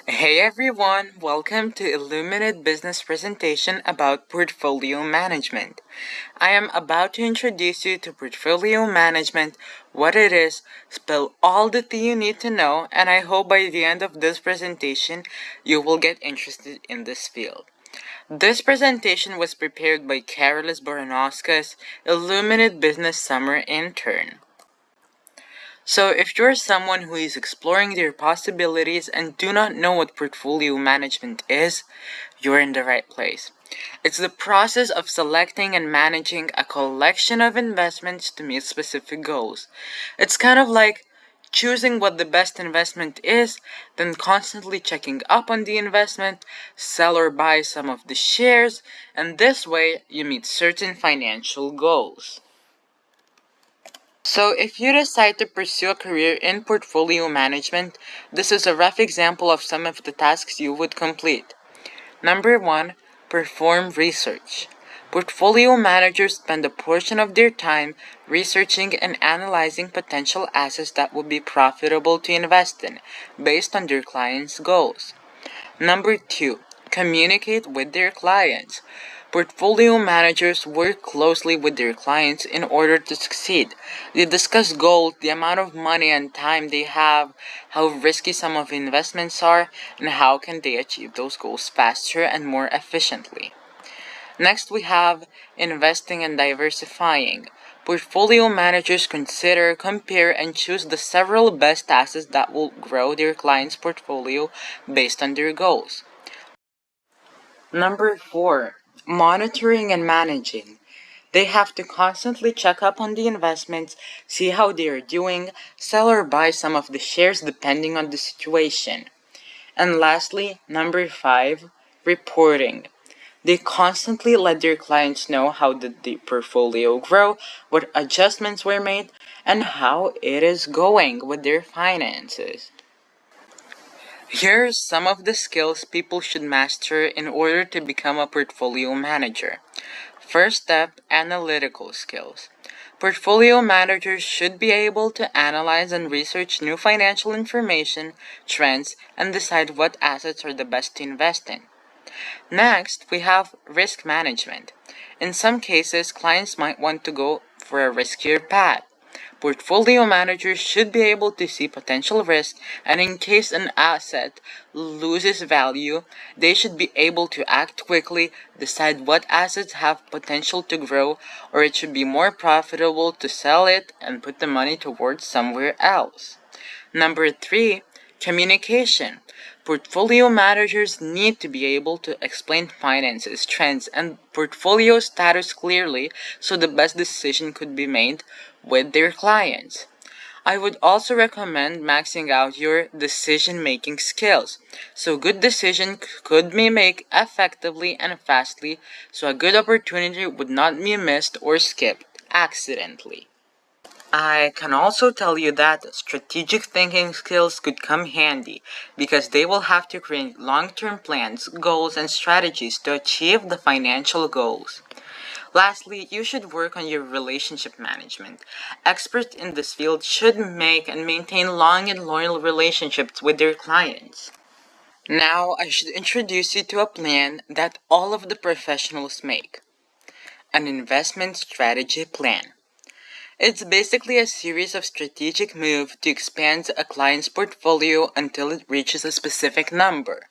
Hey everyone, welcome to Illuminate business presentation about portfolio management. I am about to introduce you to portfolio management, what it is, spell all the tea you need to know, and I hope by the end of this presentation you will get interested in this field. This presentation was prepared by Karolis, Illuminate Business Summer Intern. So if you're someone who is exploring their possibilities and do not know what portfolio management is, you're in the right place. It's the process of selecting and managing a collection of investments to meet specific goals. It's kind of like choosing what the best investment is, then constantly checking up on the investment, sell or buy some of the shares, and this way you meet certain financial goals. So if you decide to pursue a career in portfolio management, this is a rough example of some of the tasks you would complete. Number 1. Perform research. Portfolio managers spend a portion of their time researching and analyzing potential assets that would be profitable to invest in, based on their clients' goals. Number 2. Communicate with their clients. Portfolio managers work closely with their clients in order to succeed. They discuss goals, the amount of money and time they have, how risky some of the investments are, and how can they achieve those goals faster and more efficiently. Next, we have investing and diversifying. Portfolio managers consider, compare, and choose the several best assets that will grow their client's portfolio based on their goals. Number 4. Monitoring and managing. They have to constantly check up on the investments, see how they are doing, sell or buy some of the shares depending on the situation. And lastly, number 5. Reporting. They constantly let their clients know how did the portfolio grow, what adjustments were made, and how it is going with their finances. Here are some of the skills people should master in order to become a portfolio manager. First step, analytical skills. Portfolio managers should be able to analyze and research new financial information, trends, and decide what assets are the best to invest in. Next, we have risk management. In some cases, clients might want to go for a riskier path. Portfolio managers should be able to see potential risk, and in case an asset loses value, they should be able to act quickly, decide what assets have potential to grow, or it should be more profitable to sell it and put the money towards somewhere else. Number 3, communication. Portfolio managers need to be able to explain finances, trends, and portfolio status clearly so the best decision could be made with their clients. I would also recommend maxing out your decision-making skills. So good decision could be made effectively and fastly, so a good opportunity would not be missed or skipped accidentally. I can also tell you that strategic thinking skills could come handy because they will have to create long-term plans, goals, and strategies to achieve the financial goals. Lastly, you should work on your relationship management. Experts in this field should make and maintain long and loyal relationships with their clients. Now, I should introduce you to a plan that all of the professionals make. An investment strategy plan. It's basically a series of strategic moves to expand a client's portfolio until it reaches a specific number.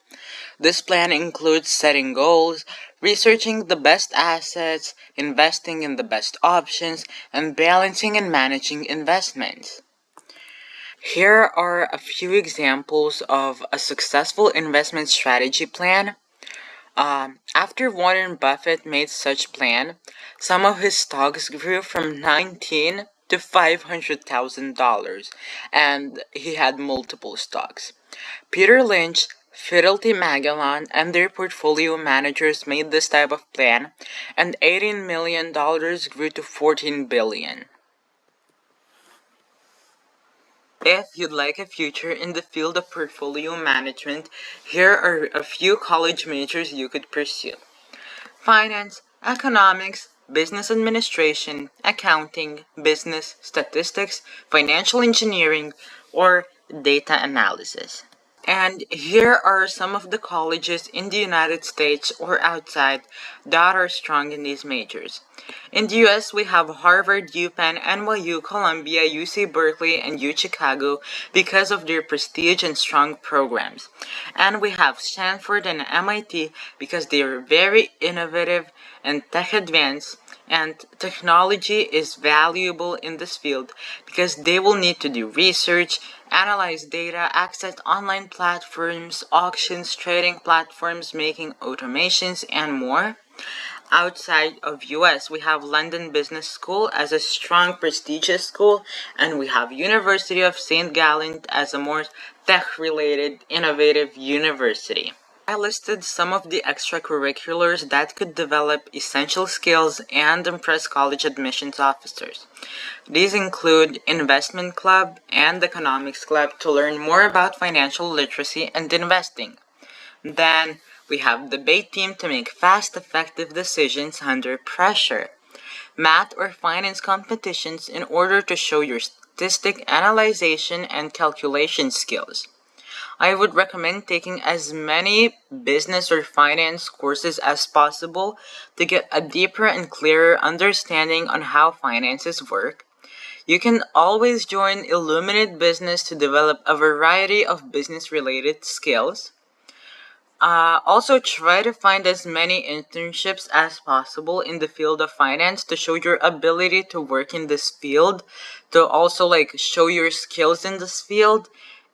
This plan includes setting goals, researching the best assets, investing in the best options, and balancing and managing investments. Here are a few examples of a successful investment strategy plan. After Warren Buffett made such plan, some of his stocks grew from 19 to $500,000, and he had multiple stocks. Peter Lynch, Fidelity Magellan, and their portfolio managers made this type of plan, and $18 million grew to $14 billion. If you'd like a future in the field of portfolio management, here are a few college majors you could pursue. Finance, economics, business administration, accounting, business, statistics, financial engineering, or data analysis. And here are some of the colleges in the United States or outside that are strong in these majors. In the US, we have Harvard, UPenn, NYU, Columbia, UC Berkeley, and U Chicago because of their prestige and strong programs. And we have Stanford and MIT because they are very innovative and tech advanced, and technology is valuable in this field because they will need to do research, analyze data, access online platforms, auctions, trading platforms, making automations, and more. Outside of US, we have London Business School as a strong prestigious school, and we have University of St. Gallen as a more tech-related innovative university. I listed some of the extracurriculars that could develop essential skills and impress college admissions officers. These include Investment Club and Economics Club to learn more about financial literacy and investing. Then we have Debate Team to make fast, effective decisions under pressure. Math or finance competitions in order to show your statistic analyzation and calculation skills. I would recommend taking as many business or finance courses as possible to get a deeper and clearer understanding on how finances work. You can always join Illuminate Business to develop a variety of business related skills. Also, try to find as many internships as possible in the field of finance to show your ability to work in this field, to also show your skills in this field,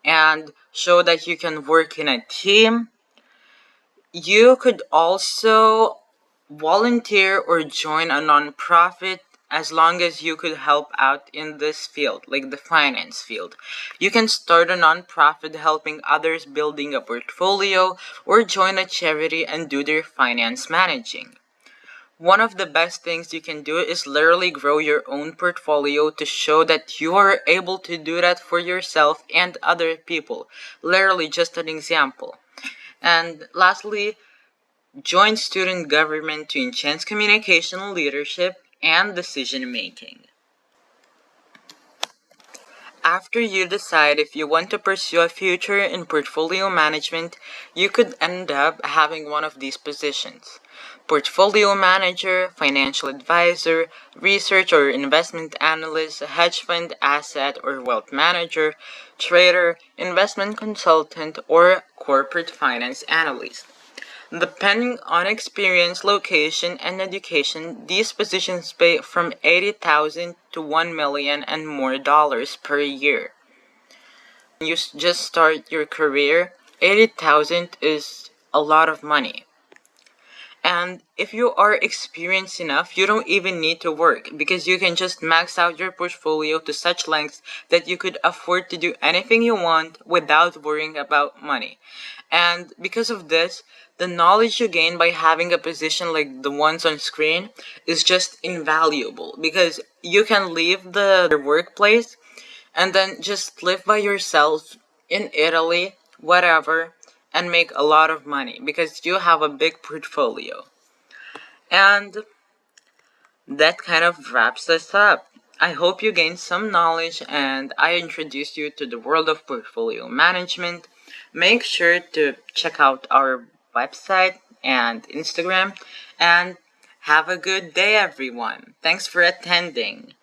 and show that you can work in a team. You could also volunteer or join a nonprofit as long as you could help out in this field, like the finance field. You can start a nonprofit helping others building a portfolio or join a charity and do their finance managing. One of the best things you can do is literally grow your own portfolio to show that you are able to do that for yourself and other people. Literally just an example. And lastly, join student government to enhance communication, leadership, and decision making. After you decide if you want to pursue a future in portfolio management, you could end up having one of these positions: portfolio manager, financial advisor, research or investment analyst, hedge fund asset or wealth manager, trader, investment consultant, or corporate finance analyst. Depending on experience, location, and education, these positions pay from $80,000 to $1 million and more dollars per year. When you just start your career, $80,000 is a lot of money. And if you are experienced enough, you don't even need to work because you can just max out your portfolio to such lengths that you could afford to do anything you want without worrying about money. And because of this, the knowledge you gain by having a position like the ones on screen is just invaluable because you can leave the workplace and then just live by yourself in Italy, whatever, and make a lot of money because you have a big portfolio. And that kind of wraps us up. I hope you gained some knowledge and I introduced you to the world of portfolio management. Make sure to check out our website and Instagram, and have a good day, everyone. Thanks for attending.